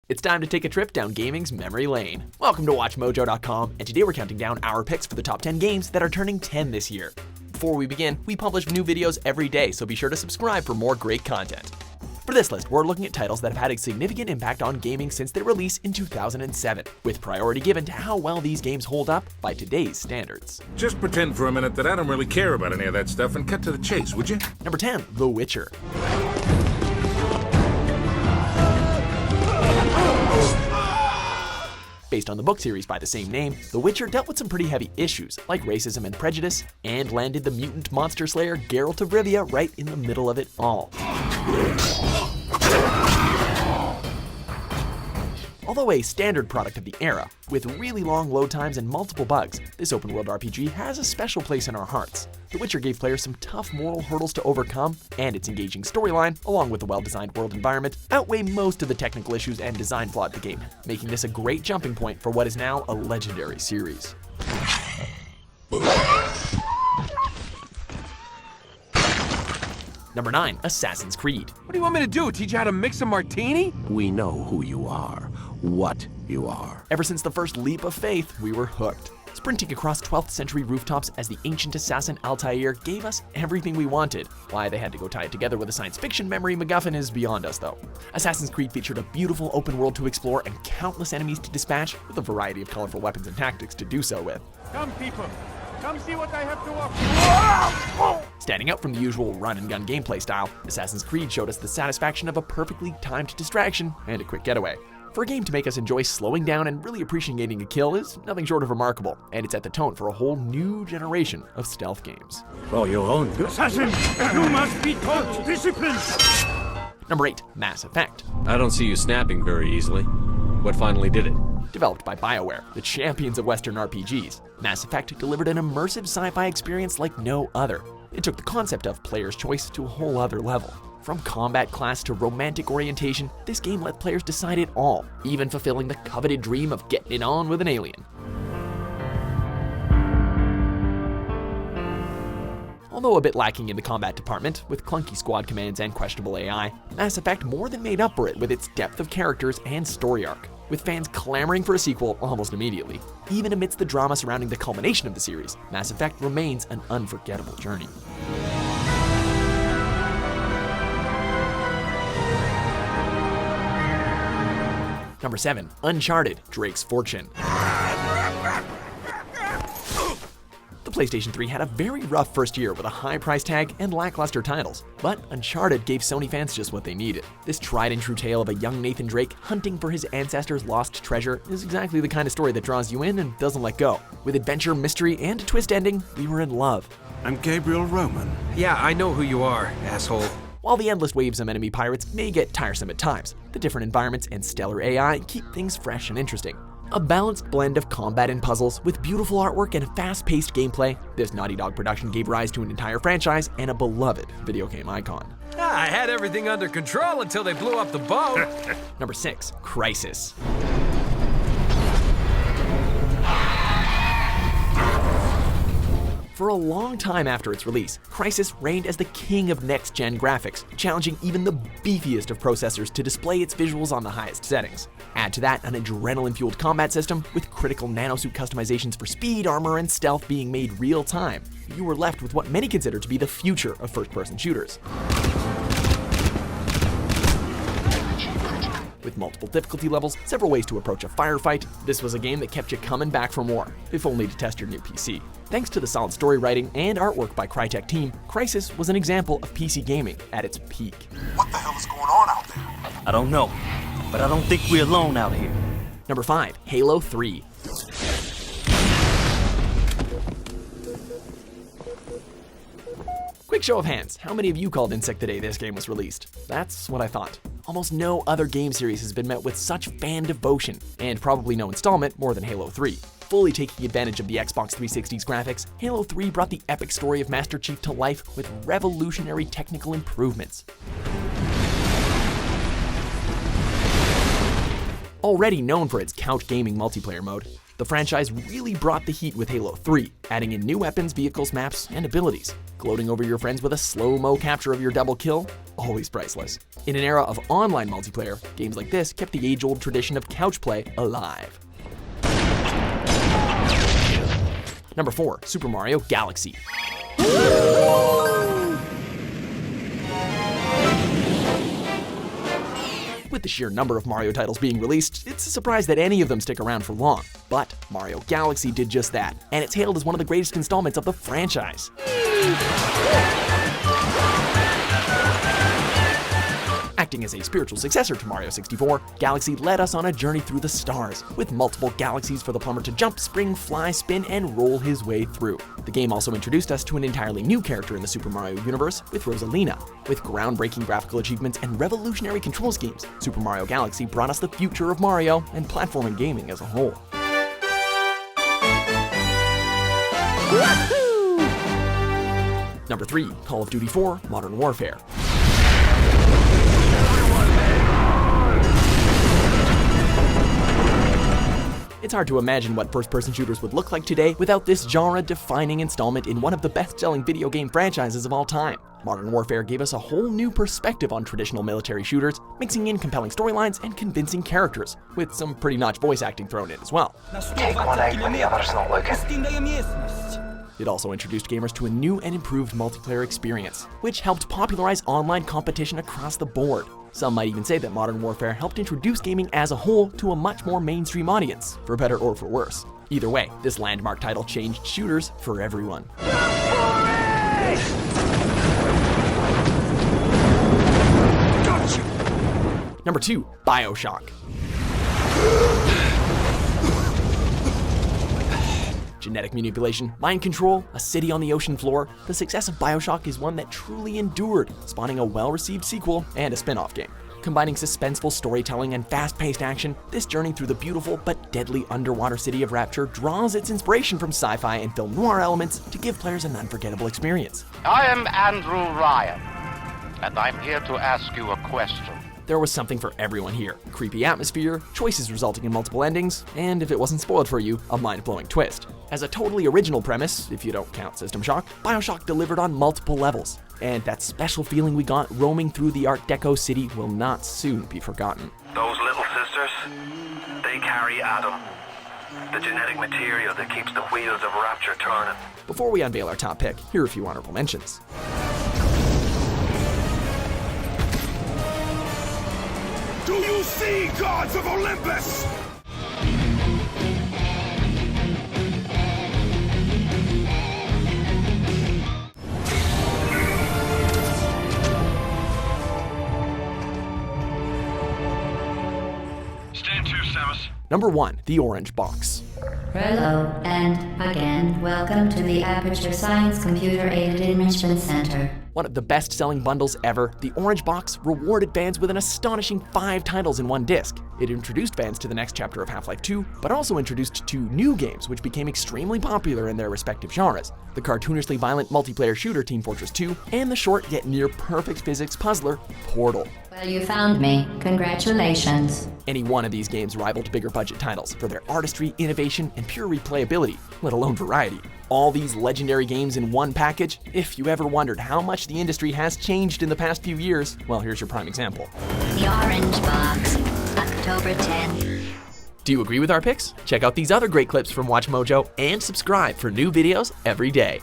It's time to take a trip down gaming's memory lane. Welcome to WatchMojo.com, and today we're counting down our picks for the top 10 games that are turning 10 this year. Before we begin, we publish new videos every day, so be sure to subscribe for more great content. For this list, we're looking at titles that have had a significant impact on gaming since their release in 2007, with priority given to how well these games hold up by today's standards. Just pretend for a minute that I don't really care about any of that stuff and cut to the chase, would you? Number 10, The Witcher. Based on the book series by the same name, The Witcher dealt with some pretty heavy issues, like racism and prejudice, and landed the mutant monster slayer Geralt of Rivia right in the middle of it all. Although a standard product of the era, with really long load times and multiple bugs, this open-world RPG has a special place in our hearts. The Witcher gave players some tough moral hurdles to overcome, and its engaging storyline, along with the well-designed world environment, outweigh most of the technical issues and design flaw of the game, making this a great jumping point for what is now a legendary series. Number 9, Assassin's Creed. What do you want me to do? Teach you how to mix a martini? We know who you are, what you are. Ever since the first leap of faith, we were hooked. Sprinting across 12th century rooftops as the ancient assassin Altair gave us everything we wanted. Why they had to go tie it together with a science fiction memory MacGuffin is beyond us though. Assassin's Creed featured a beautiful open world to explore and countless enemies to dispatch, with a variety of colorful weapons and tactics to do so with. Come people, come see what I have to offer. Standing out from the usual run-and-gun gameplay style, Assassin's Creed showed us the satisfaction of a perfectly timed distraction and a quick getaway. For a game to make us enjoy slowing down and really appreciating a kill is nothing short of remarkable, and it set the tone for a whole new generation of stealth games. For your own good. Assassin, you must be taught discipline. Number 8, Mass Effect. I don't see you snapping very easily. What finally did it? Developed by BioWare, the champions of Western RPGs, Mass Effect delivered an immersive sci-fi experience like no other. It took the concept of player's choice to a whole other level. From combat class to romantic orientation, this game let players decide it all, even fulfilling the coveted dream of getting it on with an alien. Although a bit lacking in the combat department, with clunky squad commands and questionable AI, Mass Effect more than made up for it with its depth of characters and story arc, with fans clamoring for a sequel almost immediately. Even amidst the drama surrounding the culmination of the series, Mass Effect remains an unforgettable journey. Number 7, Uncharted, Drake's Fortune. The PlayStation 3 had a very rough first year with a high price tag and lackluster titles, but Uncharted gave Sony fans just what they needed. This tried and true tale of a young Nathan Drake hunting for his ancestors' lost treasure is exactly the kind of story that draws you in and doesn't let go. With adventure, mystery, and a twist ending, we were in love. I'm Gabriel Roman. Yeah, I know who you are, asshole. While the endless waves of enemy pirates may get tiresome at times, the different environments and stellar AI keep things fresh and interesting. A balanced blend of combat and puzzles with beautiful artwork and fast-paced gameplay, this Naughty Dog production gave rise to an entire franchise and a beloved video game icon. I had everything under control until they blew up the boat. Number 6, Crysis. For a long time after its release, Crysis reigned as the king of next-gen graphics, challenging even the beefiest of processors to display its visuals on the highest settings. Add to that an adrenaline-fueled combat system, with critical nanosuit customizations for speed, armor, and stealth being made real-time. You were left with what many consider to be the future of first-person shooters. With multiple difficulty levels, several ways to approach a firefight, this was a game that kept you coming back for more, if only to test your new PC. Thanks to the solid story writing and artwork by Crytek team, Crysis was an example of PC gaming at its peak. What the hell is going on out there? I don't know, but I don't think we're alone out here. Number 5, Halo 3. Quick show of hands, how many of you called in sick the day this game was released? That's what I thought. Almost no other game series has been met with such fan devotion, and probably no installment more than Halo 3. Fully taking advantage of the Xbox 360's graphics, Halo 3 brought the epic story of Master Chief to life with revolutionary technical improvements. Already known for its couch gaming multiplayer mode, the franchise really brought the heat with Halo 3, adding in new weapons, vehicles, maps, and abilities. Gloating over your friends with a slow-mo capture of your double kill? Always priceless. In an era of online multiplayer, games like this kept the age-old tradition of couch play alive. Number 4, Super Mario Galaxy. With the sheer number of Mario titles being released, it's a surprise that any of them stick around for long. But Mario Galaxy did just that, and it's hailed as one of the greatest installments of the franchise. Acting as a spiritual successor to Mario 64, Galaxy led us on a journey through the stars, with multiple galaxies for the plumber to jump, spring, fly, spin, and roll his way through. The game also introduced us to an entirely new character in the Super Mario universe, with Rosalina. With groundbreaking graphical achievements and revolutionary control schemes, Super Mario Galaxy brought us the future of Mario and platforming gaming as a whole. Number 3, Call of Duty 4 Modern Warfare. It's hard to imagine what first-person shooters would look like today without this genre-defining installment in one of the best-selling video game franchises of all time. Modern Warfare gave us a whole new perspective on traditional military shooters, mixing in compelling storylines and convincing characters, with some pretty notch voice acting thrown in as well. Take one out when the other's not looking. It also introduced gamers to a new and improved multiplayer experience, which helped popularize online competition across the board. Some might even say that Modern Warfare helped introduce gaming as a whole to a much more mainstream audience, for better or for worse. Either way, this landmark title changed shooters for everyone. Gotcha! Number 2, Bioshock. Genetic manipulation, mind control, a city on the ocean floor, the success of Bioshock is one that truly endured, spawning a well-received sequel and a spin-off game. Combining suspenseful storytelling and fast-paced action, this journey through the beautiful but deadly underwater city of Rapture draws its inspiration from sci-fi and film noir elements to give players an unforgettable experience. I am Andrew Ryan, and I'm here to ask you a question. There was something for everyone here. Creepy atmosphere, choices resulting in multiple endings, and if it wasn't spoiled for you, a mind-blowing twist. As a totally original premise, if you don't count System Shock, Bioshock delivered on multiple levels. And that special feeling we got roaming through the Art Deco city will not soon be forgotten. Those little sisters, they carry Adam, the genetic material that keeps the wheels of Rapture turning. Before we unveil our top pick, here are a few honorable mentions. Do you see, gods of Olympus? Stand to, Samus. Number 1, The Orange Box. Hello, and again, welcome to the Aperture Science Computer Aided Enrichment Center. One of the best-selling bundles ever, the Orange Box rewarded fans with an astonishing 5 titles in one disc. It introduced fans to the next chapter of Half-Life 2, but also introduced 2 new games which became extremely popular in their respective genres. The cartoonishly violent multiplayer shooter Team Fortress 2, and the short yet near-perfect physics puzzler, Portal. Well, you found me. Congratulations. Any one of these games rivaled bigger budget titles for their artistry, innovation, and pure replayability, let alone variety. All these legendary games in one package? If you ever wondered how much the industry has changed in the past few years, well, here's your prime example. The Orange Box, October 10th. Do you agree with our picks? Check out these other great clips from WatchMojo and subscribe for new videos every day.